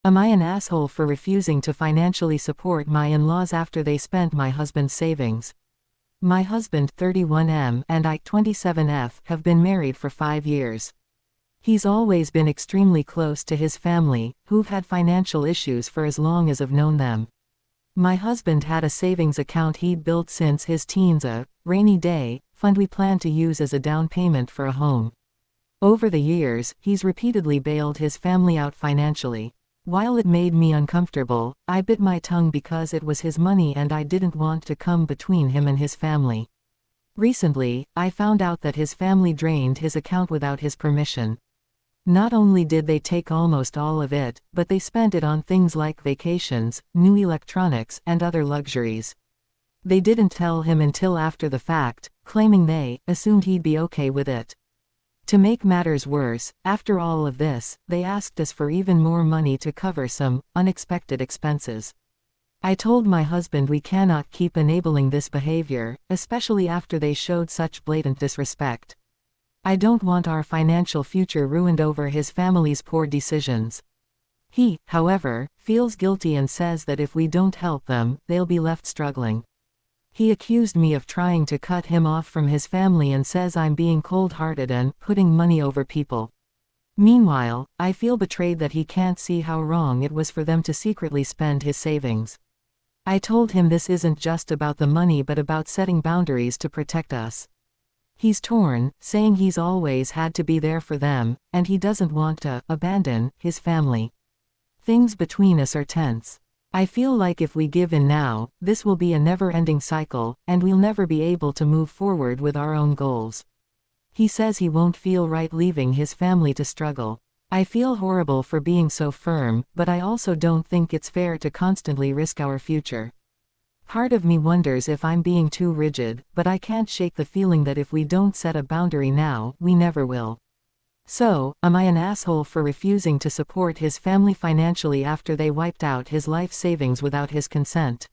Am I an asshole for refusing to financially support my in-laws after they spent my husband's savings? My husband, 31M, and I, 27F, have been married for 5 years. He's always been extremely close to his family, who've had financial issues for as long as I've known them. My husband had a savings account he'd built since his teens, a rainy day fund we planned to use as a down payment for a home. Over the years, he's repeatedly bailed his family out financially. While it made me uncomfortable, I bit my tongue because it was his money and I didn't want to come between him and his family. Recently, I found out that his family drained his account without his permission. Not only did they take almost all of it, but they spent it on things like vacations, new electronics, and other luxuries. They didn't tell him until after the fact, claiming they assumed he'd be okay with it. To make matters worse, after all of this, they asked us for even more money to cover some unexpected expenses. I told my husband we cannot keep enabling this behavior, especially after they showed such blatant disrespect. I don't want our financial future ruined over his family's poor decisions. He, however, feels guilty and says that if we don't help them, they'll be left struggling. He accused me of trying to cut him off from his family and says I'm being cold-hearted and putting money over people. Meanwhile, I feel betrayed that he can't see how wrong it was for them to secretly spend his savings. I told him this isn't just about the money but about setting boundaries to protect us. He's torn, saying he's always had to be there for them, and he doesn't want to abandon his family. Things between us are tense. I feel like if we give in now, this will be a never-ending cycle, and we'll never be able to move forward with our own goals. He says he won't feel right leaving his family to struggle. I feel horrible for being so firm, but I also don't think it's fair to constantly risk our future. Part of me wonders if I'm being too rigid, but I can't shake the feeling that if we don't set a boundary now, we never will. So, am I an asshole for refusing to support his family financially after they wiped out his life savings without his consent?